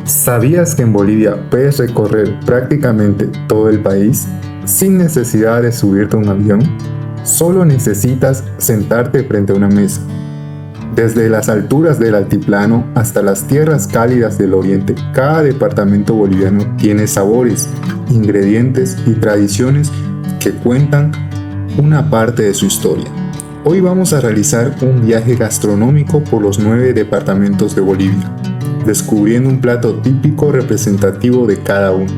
¿Sabías que en Bolivia puedes recorrer prácticamente todo el país sin necesidad de subirte a un avión? Solo necesitas sentarte frente a una mesa. Desde las alturas del altiplano hasta las tierras cálidas del oriente, cada departamento boliviano tiene sabores, ingredientes y tradiciones que cuentan una parte de su historia. Hoy vamos a realizar un viaje gastronómico por los 9 departamentos de Bolivia, descubriendo un plato típico representativo de cada uno.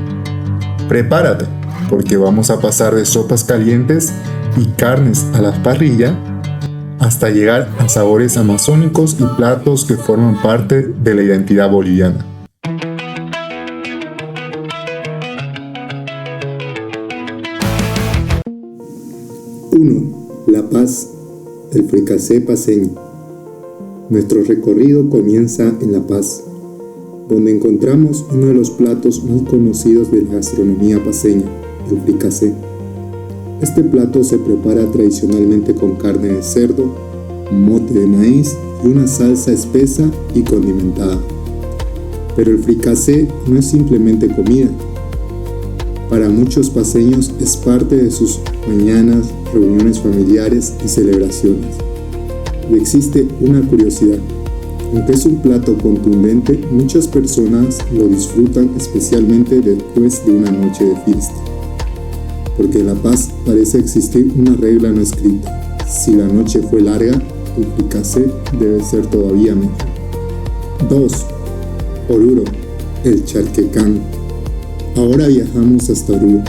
Prepárate, porque vamos a pasar de sopas calientes y carnes a la parrilla hasta llegar a sabores amazónicos y platos que forman parte de la identidad boliviana. La Paz, el fricasé paceño. Nuestro recorrido comienza en La Paz, donde encontramos uno de los platos más conocidos de la gastronomía paceña, el fricasé. Este plato se prepara tradicionalmente con carne de cerdo, mote de maíz y una salsa espesa y condimentada. Pero el fricasé no es simplemente comida. Para muchos paceños es parte de sus mañanas, reuniones familiares y celebraciones. Y existe una curiosidad. Aunque es un plato contundente, muchas personas lo disfrutan especialmente después de una noche de fiesta. Porque en La Paz parece existir una regla no escrita. Si la noche fue larga, el fricasé debe ser todavía mejor. 2. Oruro, el charquecán. Ahora viajamos hasta Oruro,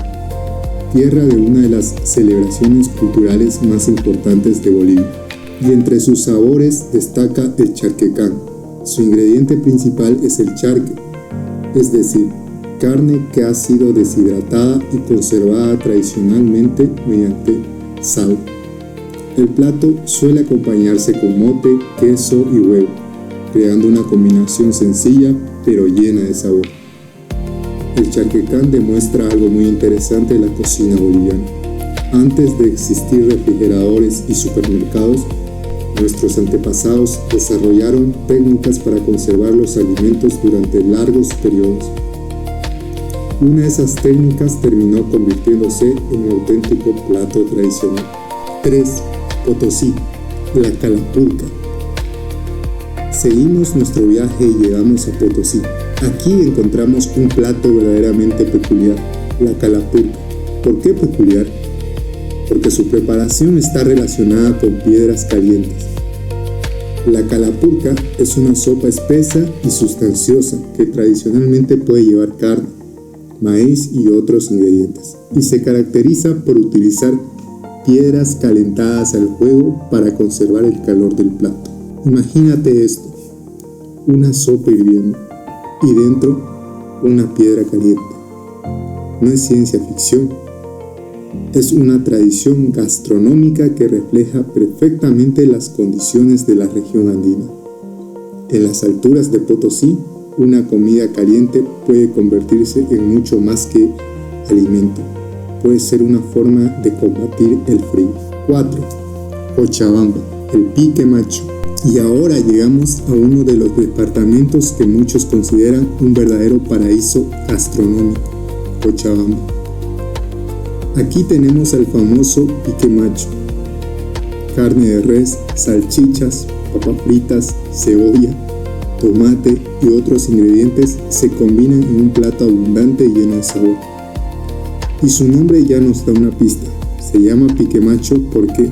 tierra de una de las celebraciones culturales más importantes de Bolivia. Y entre sus sabores destaca el charquecán. Su ingrediente principal es el charque, es decir, carne que ha sido deshidratada y conservada tradicionalmente mediante sal. El plato suele acompañarse con mote, queso y huevo, creando una combinación sencilla pero llena de sabor. El charquecán demuestra algo muy interesante de la cocina boliviana. Antes de existir refrigeradores y supermercados, nuestros antepasados desarrollaron técnicas para conservar los alimentos durante largos periodos. Una de esas técnicas terminó convirtiéndose en un auténtico plato tradicional. 3. Potosí, la calapulca. Seguimos nuestro viaje y llegamos a Potosí. Aquí encontramos un plato verdaderamente peculiar, la calapulca. ¿Por qué peculiar? Porque su preparación está relacionada con piedras calientes. La calapulca es una sopa espesa y sustanciosa que tradicionalmente puede llevar carne, maíz y otros ingredientes, y se caracteriza por utilizar piedras calentadas al fuego para conservar el calor del plato. Imagínate esto, una sopa hirviendo y dentro una piedra caliente. No es ciencia ficción, es una tradición gastronómica que refleja perfectamente las condiciones de la región andina. En las alturas de Potosí, una comida caliente puede convertirse en mucho más que alimento. Puede ser una forma de combatir el frío. 4. Cochabamba, el pique macho. Y ahora llegamos a uno de los departamentos que muchos consideran un verdadero paraíso gastronómico, Cochabamba. Aquí tenemos al famoso pique macho. Carne de res, salchichas, papas fritas, cebolla, tomate y otros ingredientes se combinan en un plato abundante y lleno de sabor. Y su nombre ya nos da una pista. Se llama pique macho porque,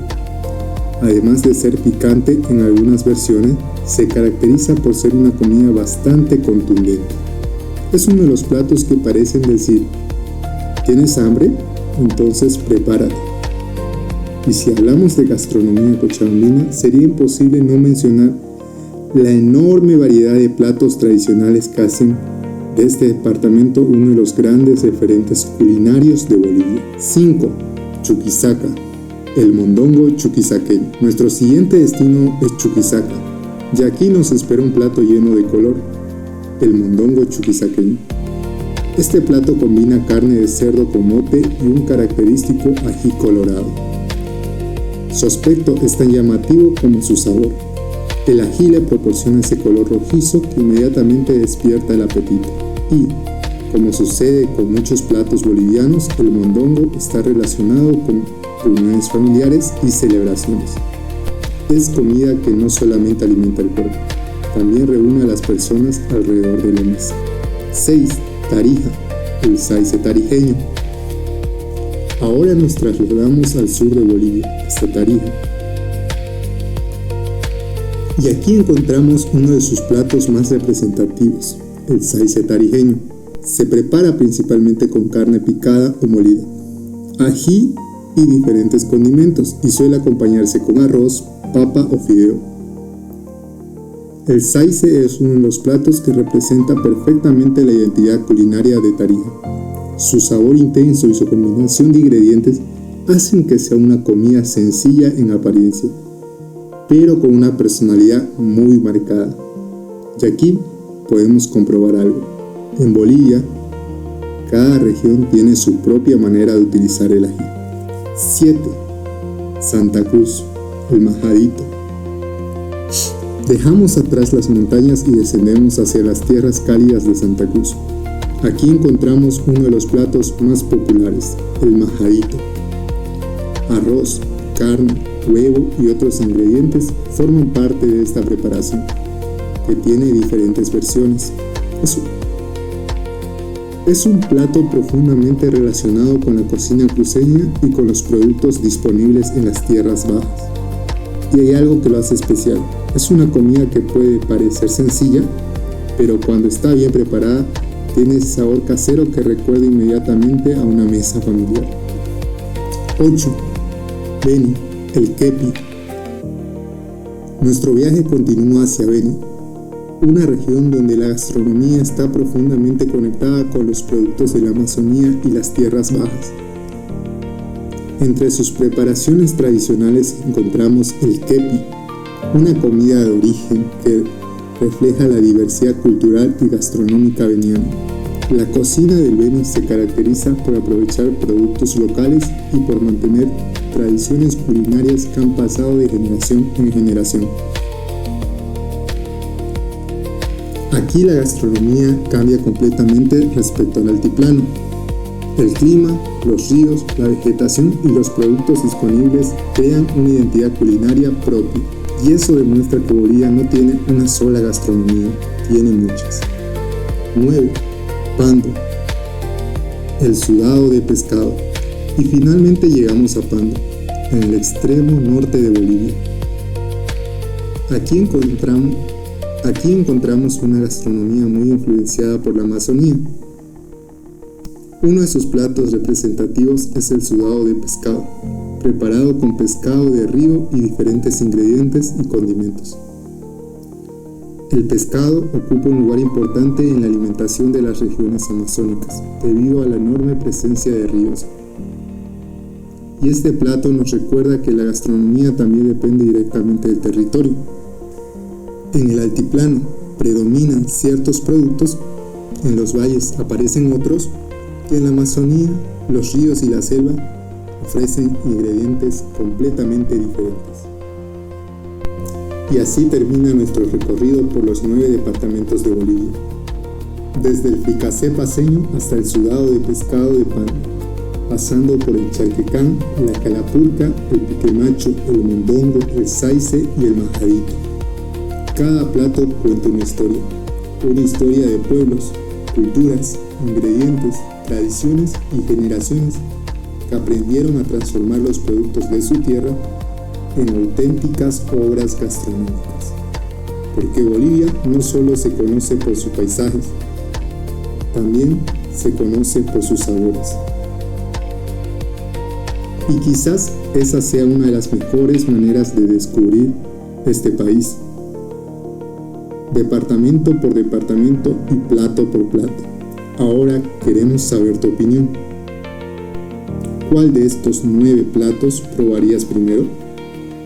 además de ser picante en algunas versiones, se caracteriza por ser una comida bastante contundente. Es uno de los platos que parecen decir: ¿tienes hambre? Entonces prepárate. Y si hablamos de gastronomía cochabambina, sería imposible no mencionar la enorme variedad de platos tradicionales que hacen de este departamento uno de los grandes referentes culinarios de Bolivia. 5. Chuquisaca, el mondongo chuquisaqueño. Nuestro siguiente destino es Chuquisaca, y aquí nos espera un plato lleno de color, el mondongo chuquisaqueño. Este plato combina carne de cerdo con mote y un característico ají colorado. Su aspecto es tan llamativo como su sabor. El ají le proporciona ese color rojizo que inmediatamente despierta el apetito. Y, como sucede con muchos platos bolivianos, el mondongo está relacionado con reuniones familiares y celebraciones. Es comida que no solamente alimenta el cuerpo, también reúne a las personas alrededor de la mesa. 6. Tarija, el saice tarijeño. Ahora nos trasladamos al sur de Bolivia, hasta Tarija. Y aquí encontramos uno de sus platos más representativos, el saice tarijeño. Se prepara principalmente con carne picada o molida, ají y diferentes condimentos, y suele acompañarse con arroz, papa o fideo. El saice es uno de los platos que representa perfectamente la identidad culinaria de Tarija. Su sabor intenso y su combinación de ingredientes hacen que sea una comida sencilla en apariencia, pero con una personalidad muy marcada. Y aquí podemos comprobar algo. En Bolivia, cada región tiene su propia manera de utilizar el ají. 7. Santa Cruz, el majadito. Dejamos atrás las montañas y descendemos hacia las tierras cálidas de Santa Cruz. Aquí encontramos uno de los platos más populares, el majadito. Arroz, carne, huevo y otros ingredientes forman parte de esta preparación, que tiene diferentes versiones. Es un plato profundamente relacionado con la cocina cruceña y con los productos disponibles en las tierras bajas. Y hay algo que lo hace especial. Es una comida que puede parecer sencilla, pero cuando está bien preparada, tiene ese sabor casero que recuerda inmediatamente a una mesa familiar. 8. Beni, el kepi. Nuestro viaje continúa hacia Beni, una región donde la gastronomía está profundamente conectada con los productos de la Amazonía y las tierras bajas. Entre sus preparaciones tradicionales encontramos el kepi, una comida de origen que refleja la diversidad cultural y gastronómica beniana. La cocina del Beni se caracteriza por aprovechar productos locales y por mantener tradiciones culinarias que han pasado de generación en generación. Aquí la gastronomía cambia completamente respecto al altiplano. El clima, los ríos, la vegetación y los productos disponibles crean una identidad culinaria propia, y eso demuestra que Bolivia no tiene una sola gastronomía, tiene muchas. 9. Pando, el sudado de pescado. Y finalmente llegamos a Pando, en el extremo norte de Bolivia. Aquí encontramos una gastronomía muy influenciada por la Amazonía. Uno de sus platos representativos es el sudado de pescado, preparado con pescado de río y diferentes ingredientes y condimentos. El pescado ocupa un lugar importante en la alimentación de las regiones amazónicas, debido a la enorme presencia de ríos. Y este plato nos recuerda que la gastronomía también depende directamente del territorio. En el altiplano predominan ciertos productos, en los valles aparecen otros, y en la Amazonía, los ríos y la selva ofrecen ingredientes completamente diferentes. Y así termina nuestro recorrido por los 9 departamentos de Bolivia, desde el fricasé paceño hasta el sudado de pescado de Pando, pasando por el chalquecán, la calapulca, el piquemacho, el mondongo, el saice y el majadito. Cada plato cuenta una historia de pueblos, culturas, ingredientes, tradiciones y generaciones que aprendieron a transformar los productos de su tierra en auténticas obras gastronómicas. Porque Bolivia no solo se conoce por sus paisajes, también se conoce por sus sabores. Y quizás esa sea una de las mejores maneras de descubrir este país, departamento por departamento y plato por plato. Ahora queremos saber tu opinión. ¿Cuál de estos 9 platos probarías primero?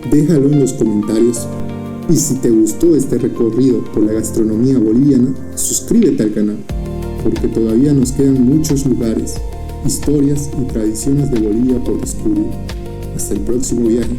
Déjalo en los comentarios. Y si te gustó este recorrido por la gastronomía boliviana, suscríbete al canal, porque todavía nos quedan muchos lugares, historias y tradiciones de Bolivia por descubrir. Hasta el próximo viaje.